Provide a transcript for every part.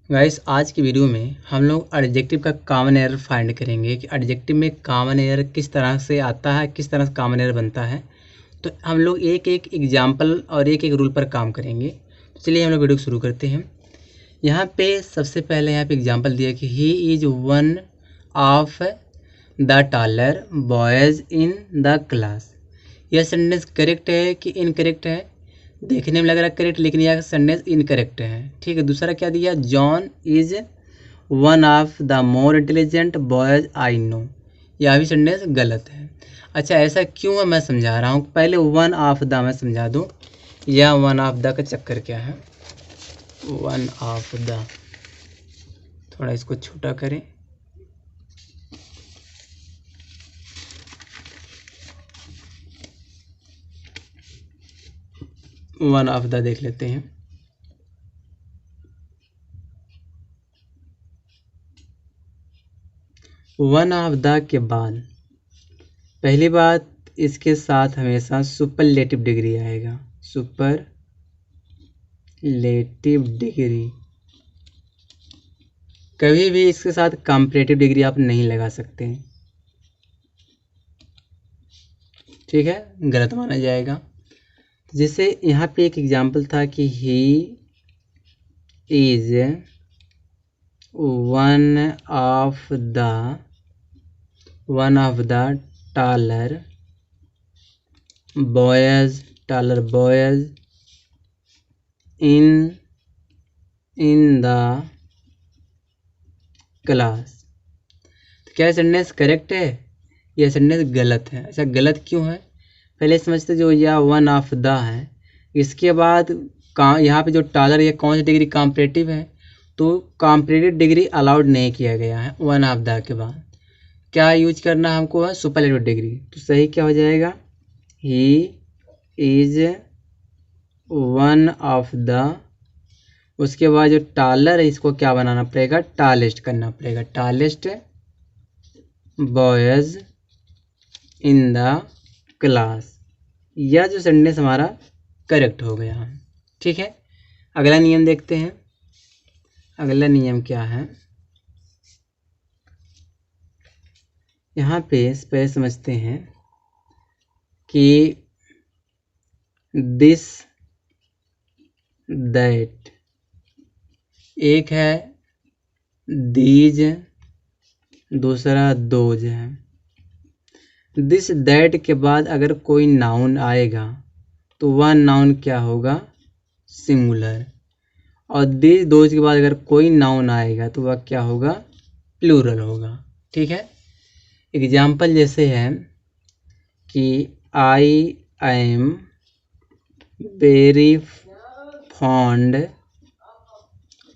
Guys, आज की video में हम लोग एडजेक्टिव का कॉमन एरर फाइंड करेंगे कि एडजेक्टिव में कॉमन एरर किस तरह से आता है, किस तरह से कॉमन एरर बनता है। तो हम लोग एक एक एग्जाम्पल और एक एक रूल पर काम करेंगे। तो चलिए हम लोग वीडियो शुरू करते हैं। यहाँ पे सबसे पहले यहाँ पे एग्जाम्पल दिया कि he is one of the taller boys in the class. यह सेंटेंस करेक्ट है कि इनकरेक्ट है? देखने में लग रहा है करेक्ट, लेकिन यह सेंटेंस इनकरेक्ट है। ठीक है, दूसरा क्या दिया, John is one of the more intelligent boys I know. यह भी सेंटेंस गलत है। अच्छा, ऐसा क्यों है मैं समझा रहा हूँ। पहले वन ऑफ द मैं समझा दूँ। यह वन ऑफ द का चक्कर क्या है। वन ऑफ द, थोड़ा इसको छोटा करें। वन ऑफ द देख लेते हैं। वन ऑफ द के बाद पहली बात, इसके साथ हमेशा सुपरलेटिव डिग्री आएगा। सुपरलेटिव डिग्री, कभी भी इसके साथ कंपैरेटिव डिग्री आप नहीं लगा सकते। ठीक है, गलत माना जाएगा। जैसे यहाँ पे एक एग्जाम्पल था कि he is one of the taller boys in the class. तो क्या सेंटेंस करेक्ट है? यह सेंटेंस गलत है। अच्छा, गलत क्यों है पहले समझते। जो यह वन ऑफ द है, इसके बाद यहाँ पे जो टॉलर ये कौन सी डिग्री, कॉम्परेटिव है। तो कॉम्परेटिव डिग्री अलाउड नहीं किया गया है। वन ऑफ द के बाद क्या यूज करना हमको है, सुपरलेटिव डिग्री। तो सही क्या हो जाएगा, he is one of the, उसके बाद जो टॉलर है इसको क्या बनाना पड़ेगा, टॉलेस्ट करना पड़ेगा। Tallest boys in the class. यह जो सेंटेंस हमारा करेक्ट हो गया। ठीक है, अगला नियम देखते हैं। अगला नियम क्या है, यहाँ पे पहले समझते हैं कि दिस दैट, एक है दीज, दूसरा दोज है। दिस दैट के बाद अगर कोई नाउन आएगा तो वह नाउन क्या होगा, सिंगुलर। और दिस दोज के बाद अगर कोई नाउन आएगा तो वह क्या होगा, प्लूरल होगा। ठीक है, एग्जाम्पल जैसे है कि I am very fond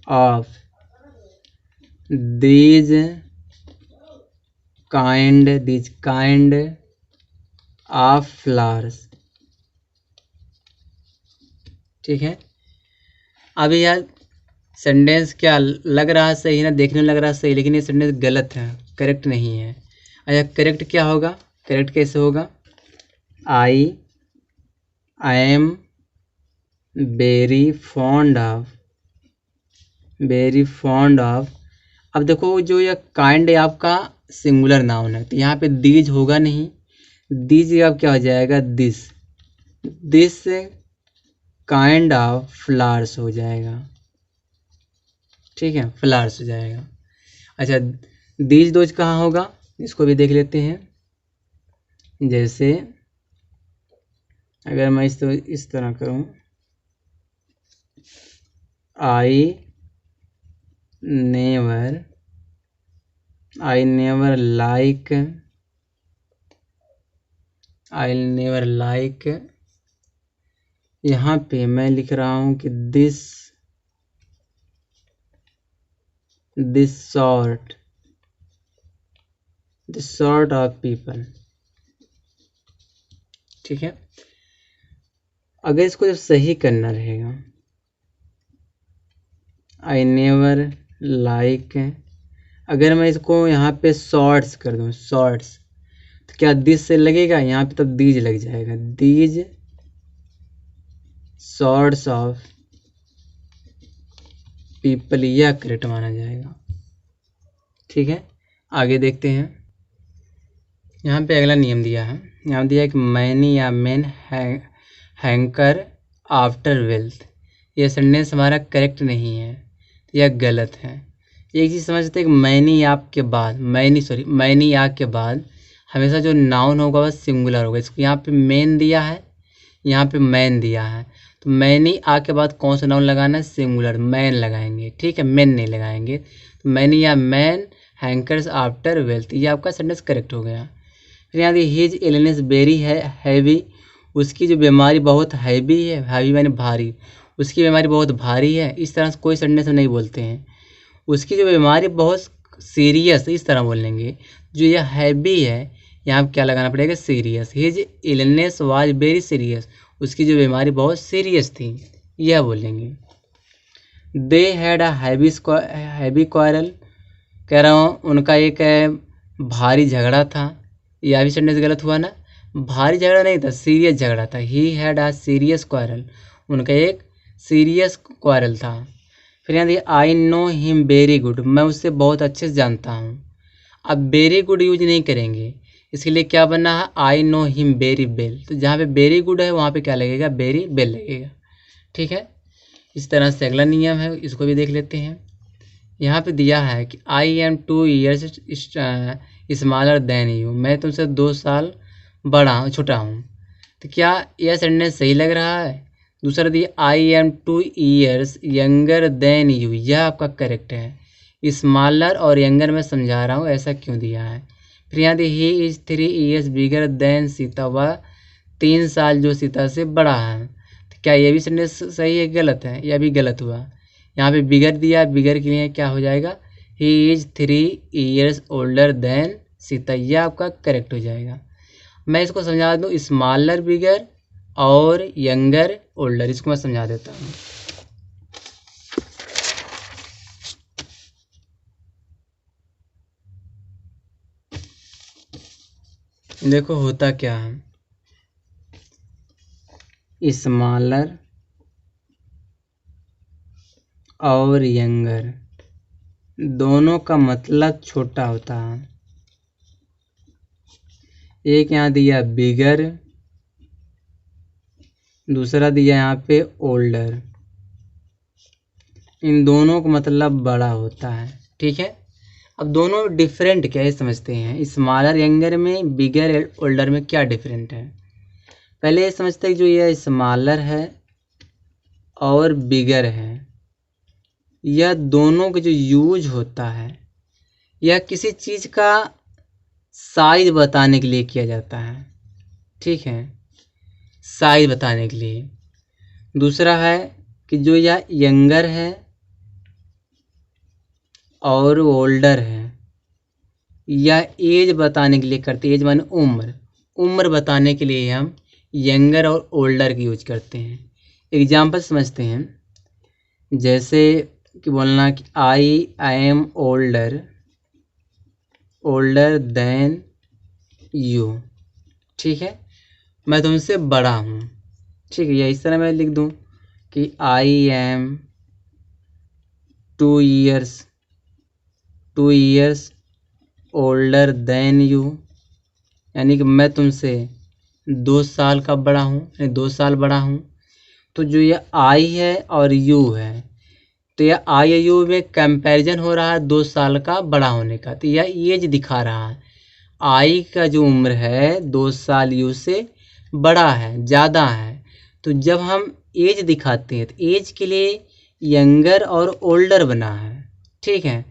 of these kind of flowers. ठीक है, अब यह सेंटेंस क्या लग रहा है सही ना, देखने में लग रहा है सही, लेकिन ये सेंटेंस गलत है, करेक्ट नहीं है। अच्छा, करेक्ट क्या होगा, करेक्ट कैसे होगा, I am very fond of. अब देखो, जो यह काइंड है आपका सिंगुलर नाउन है, तो यहाँ पे दीज होगा नहीं। दीज अब क्या हो जाएगा, दिस काइंड ऑफ फ्लावर्स हो जाएगा। ठीक है, फ्लावर्स हो जाएगा। अच्छा, दीज दोज कहाँ होगा, इसको भी देख लेते हैं। जैसे अगर मैं इस तरह करूँ, आई नेवर लाइक, यहाँ पे मैं लिख रहा हूँ कि दिस सॉर्ट ऑफ पीपल। ठीक है, अगर इसको जब सही करना रहेगा, आई नेवर लाइक, अगर मैं इसको यहाँ पे शॉर्ट्स कर दूँ, शॉर्ट्स, तो क्या दिस से लगेगा, यहाँ पे तब दीज लग जाएगा। दीज सॉर्ट्स ऑफ पीपल, यह करेक्ट माना जाएगा। ठीक है, आगे देखते हैं। यहाँ पे अगला नियम दिया है, यहाँ दिया है कि मैनी या मैन हैंकर आफ्टर वेल्थ। यह सेंटेंस हमारा करेक्ट नहीं है, यह गलत है। एक चीज़ समझते हैं कि मैनी आप के बाद, मैनी या के बाद हमेशा जो नाउन होगा वह सिंगुलर होगा। इसको यहाँ पे मैन दिया है, यहाँ पे मैन दिया है, तो मैनी आ के बाद कौन सा नाउन लगाना है? सिंगुलर, मैन लगाएंगे। ठीक है, मैन नहीं लगाएंगे। तो मैनी या मैन हैंकर्स आफ्टर वेल्थ, ये आपका सेंटेंस करेक्ट हो गया। फिर यहाँ देखिए हिज इलनेस वेरी है हैवी, उसकी जो बीमारी बहुत हैवी है, हैवी माने भारी, उसकी बीमारी बहुत भारी है। इस तरह से कोई सेंटेंस में नहीं बोलते हैं। उसकी जो बीमारी बहुत सीरियस, इस तरह बोलेंगे। जो यह हैवी है, यहाँ क्या लगाना पड़ेगा? Serious. His illness was very serious, उसकी जो बीमारी बहुत सीरियस थी, यह बोलेंगे। They had a heavy quarrel, कह रहा हूँ उनका एक भारी झगड़ा था। यह भी सेंटेंस गलत हुआ ना, भारी झगड़ा नहीं था, सीरियस झगड़ा था। He had a serious quarrel, उनका एक सीरियस क्वारल था। फिर यहाँ देखिए I know him very good, मैं उससे बहुत अच्छे से जानता हूँ। अब वेरी गुड यूज नहीं करेंगे, इसके लिए क्या बनना है? I know him very well. तो जहाँ पे वेरी गुड है वहाँ पे क्या लगेगा? वेरी वेल लगेगा। ठीक है, इस तरह से अगला नियम है, इसको भी देख लेते हैं। यहाँ पे दिया है कि I am 2 years smaller than you, मैं तुमसे 2 साल छोटा हूँ। तो क्या यह सेंटेंस सही लग रहा है? दूसरा दिया I am 2 years younger than you, यह आपका करेक्ट है। स्मॉलर और यंगर में समझा रहा हूँ ऐसा क्यों दिया है। फिर यहाँ देखिए he is 3 years bigger than Sita, वह 3 साल जो सीता से बड़ा है। तो क्या ये भी सेंटेंस सही है, गलत है? यह भी गलत हुआ। यहाँ पे बिगर दिया, बिगर के लिए क्या हो जाएगा? He is 3 years older than Sita, यह आपका करेक्ट हो जाएगा। मैं इसको समझा दूँ, स्मॉलर बिगर और यंगर ओल्डर, इसको मैं समझा देता हूँ। देखो होता क्या है, स्मॉलर और यंगर दोनों का मतलब छोटा होता है। एक यहाँ दिया बिगर, दूसरा दिया यहाँ पे ओल्डर, इन दोनों का मतलब बड़ा होता है। ठीक है, अब दोनों डिफरेंट क्या है समझते हैं। स्मॉलर यंगर में, बिगर ओल्डर में क्या डिफरेंट है? पहले ये समझते हैं कि जो यह स्मॉलर है और बिगर है, यह दोनों का जो यूज होता है, यह किसी चीज़ का साइज बताने के लिए किया जाता है। ठीक है, साइज बताने के लिए। दूसरा है कि जो यह यंगर है और ओल्डर है, यह एज बताने के लिए करते हैं। एज माने उम्र, उम्र बताने के लिए हम यंगर और ओल्डर की यूज करते हैं। एग्जाम्पल समझते हैं, जैसे कि बोलना कि I am older than you. ठीक है, मैं तुमसे बड़ा हूँ। ठीक है, या इस तरह मैं लिख दूँ कि I am 2 years older than you, यानी कि मैं तुमसे 2 साल का बड़ा हूँ, यानी 2 साल बड़ा हूँ। तो जो ये आई है और यू है, तो यह आई यू में कंपैरिजन हो रहा है 2 साल का बड़ा होने का, तो यह एज दिखा रहा है। आई का जो उम्र है 2 साल यू से बड़ा है, ज़्यादा है। तो जब हम एज दिखाते हैं तो एज के लिए यंगर और ओल्डर बना है। ठीक है,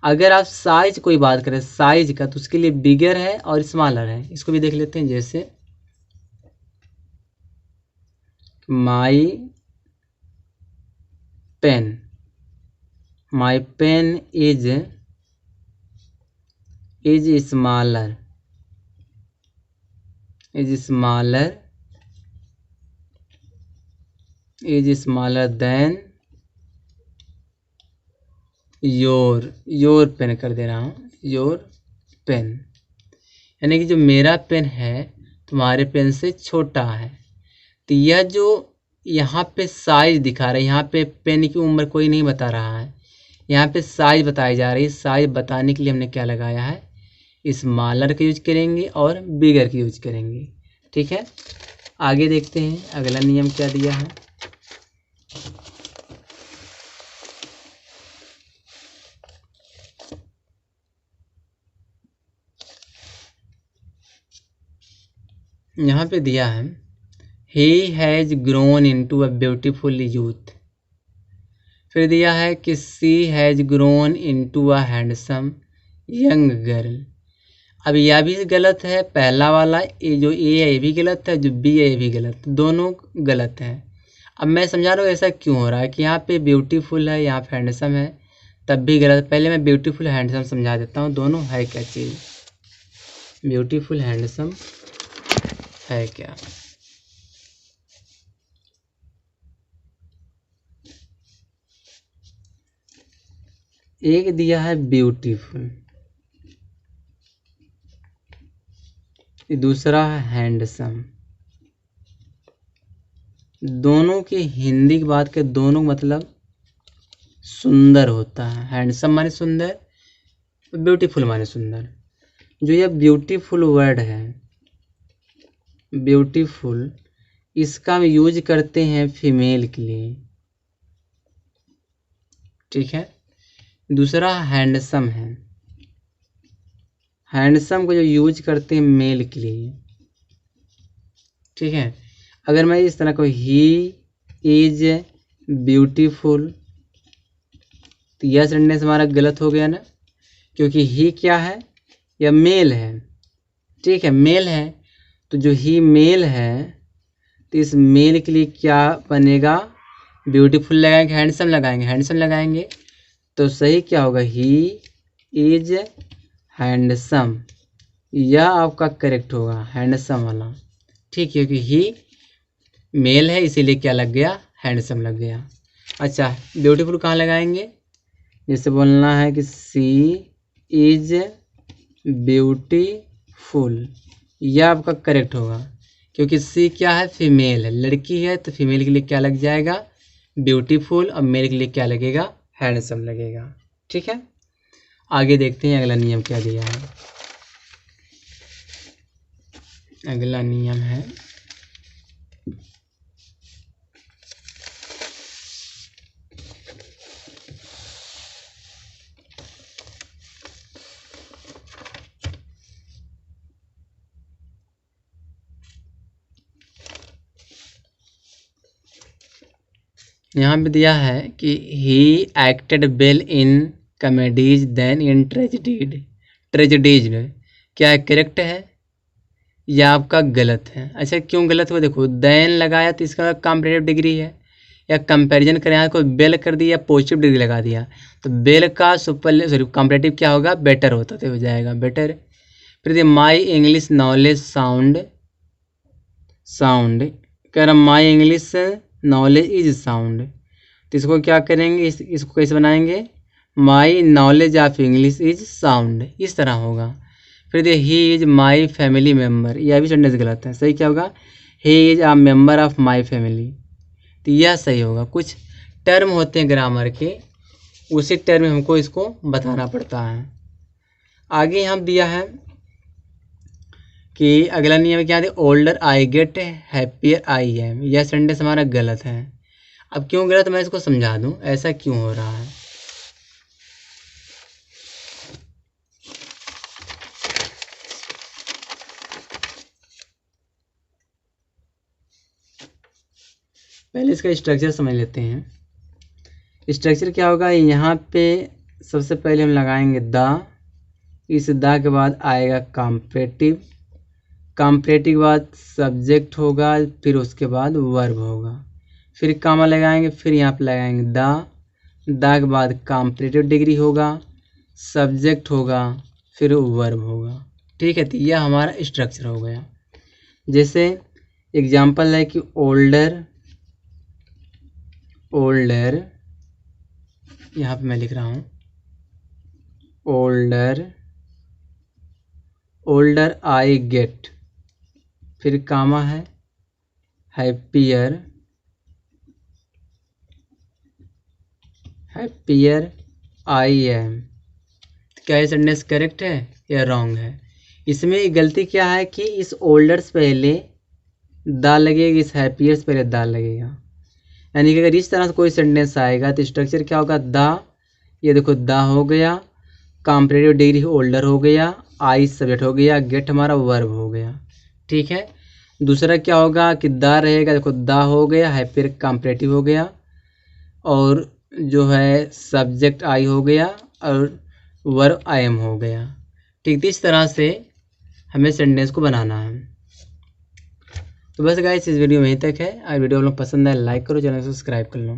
अगर आप साइज कोई बात करें साइज का, तो उसके लिए बिगर है और स्मॉलर है। इसको भी देख लेते हैं, जैसे my pen is smaller than your pen कर दे रहा हूँ, योर पेन, यानी कि जो मेरा पेन है तुम्हारे पेन से छोटा है। तो यह जो यहाँ पे साइज दिखा रहा है, यहाँ पे पेन की उम्र कोई नहीं बता रहा है, यहाँ पे साइज बताई जा रही है। साइज बताने के लिए हमने क्या लगाया है, स्मॉलर का यूज करेंगे और बिगर का यूज करेंगे। ठीक है, आगे देखते हैं अगला नियम क्या दिया है। यहाँ पे दिया है he has grown into a beautiful youth. फिर दिया है कि she has grown into a handsome young girl. अब यह भी गलत है, पहला वाला ये जो ए है ये भी गलत है, जो बी है ये भी गलत, दोनों गलत है। अब मैं समझा रहा हूँ ऐसा क्यों हो रहा है कि यहाँ पे ब्यूटीफुल है, यहाँ पे हैंडसम है, तब भी गलत। पहले मैं ब्यूटीफुल हैंडसम समझा देता हूँ, दोनों है क्या चीज़, ब्यूटीफुल हैंडसम है क्या। एक दिया है ब्यूटीफुल, दूसरा है हैंडसम। दोनों की हिंदी की बात करें, दोनों मतलब सुंदर होता है। हैंडसम माने सुंदर, ब्यूटीफुल माने सुंदर। जो यह ब्यूटीफुल वर्ड है, ब्यूटीफुल, इसका हम यूज करते हैं फीमेल के लिए। ठीक है, दूसरा हैंडसम है, हैंडसम को जो यूज करते हैं मेल के लिए। ठीक है, अगर मैं इस तरह को ही इज ब्यूटीफुल, तो यह सेंटेंस हमारा गलत हो गया ना, क्योंकि ही क्या है, यह मेल है। ठीक है, मेल है, तो जो ही मेल है तो इस मेल के लिए क्या बनेगा, ब्यूटीफुल लगाएंगे, हैंडसम लगाएंगे, हैंडसम लगाएंगे तो सही क्या होगा, ही इज हैंडसम, यह आपका करेक्ट होगा, हैंडसम वाला। ठीक है, क्योंकि ही मेल है इसीलिए क्या लग गया, हैंडसम लग गया। अच्छा, ब्यूटीफुल कहाँ लगाएंगे, जैसे बोलना है कि सी इज ब्यूटीफुल, यह आपका करेक्ट होगा, क्योंकि सी क्या है, फीमेल है, लड़की है, तो फीमेल के लिए क्या लग जाएगा, ब्यूटीफुल, और मेल के लिए क्या लगेगा, हैंडसम लगेगा। ठीक है, आगे देखते हैं अगला नियम क्या दिया है। अगला नियम है यहाँ पे दिया है कि he acted well in comedies than in tragedies. Tragedies क्या है, करेक्ट है या आपका गलत है। अच्छा, क्यों गलत हुआ, देखो देन लगाया तो इसका कंपैरेटिव डिग्री है, या कंपैरिजन करें, यहाँ को बेल कर दिया, पॉजिटिव डिग्री लगा दिया, तो बेल का सुपर सॉरी कंपैरेटिव क्या होगा, बेटर होता तो हो जाएगा बेटर। फिर my English knowledge sound, sound कह रहा my English knowledge is sound, तो इसको क्या करेंगे, इसको कैसे बनाएंगे, my knowledge of English is sound, इस तरह होगा। फिर he is my family member, यह भी सेंटेंस गलत है, सही क्या होगा, he is a member of my family, तो यह सही होगा। कुछ टर्म होते हैं ग्रामर के, उसी टर्म में हमको इसको बताना पड़ता है। आगे यहाँ दिया है कि अगला नियम क्या है, older I get happier I am, यह सेंटेंस हमारा गलत है। अब क्यों गलत, मैं इसको समझा दूं ऐसा क्यों हो रहा है। पहले इसका स्ट्रक्चर समझ लेते हैं। स्ट्रक्चर क्या होगा, यहाँ पे सबसे पहले हम लगाएंगे द, इस द के बाद आएगा कॉम्परेटिव, कॉम्परेटिव के बाद सब्जेक्ट होगा, फिर उसके बाद वर्ब होगा, फिर कामा लगाएंगे, फिर यहाँ पे लगाएंगे द के बाद कॉम्परेटिव डिग्री होगा, सब्जेक्ट होगा, फिर वर्ब होगा। ठीक है, तो यह हमारा स्ट्रक्चर हो गया। जैसे एग्जाम्पल है कि ओल्डर, ओल्डर यहाँ पे मैं लिख रहा हूँ ओल्डर, ओल्डर आई गेट, फिर कामा है हैप्पियर, हैप्पियर आई एम। क्या ये सेंटेंस करेक्ट है या रॉन्ग है? इसमें गलती क्या है कि इस ओल्डर से पहले द लगेगा, इस हैप्पियर से पहले द लगेगा। यानी कि अगर इस तरह से कोई सेंटेंस आएगा तो स्ट्रक्चर क्या होगा, द, ये देखो द हो गया, कॉम्परेटिव डिग्री ओल्डर हो गया, आई सब्जेक्ट हो गया, गेट हमारा वर्ब हो गया। ठीक है। दूसरा क्या होगा कि द रहेगा, देखो द हो गया, हैप्पियर कॉम्परेटिव हो गया, और जो है सब्जेक्ट आई हो गया और वर्ब आई एम हो गया। ठीक, तो इस तरह से हमें सेंटेंस को बनाना है। तो बस गाइस इस वीडियो में यहीं तक है। अगर वीडियो आप लोग पसंद आए लाइक करो, चैनल को सब्सक्राइब कर लो।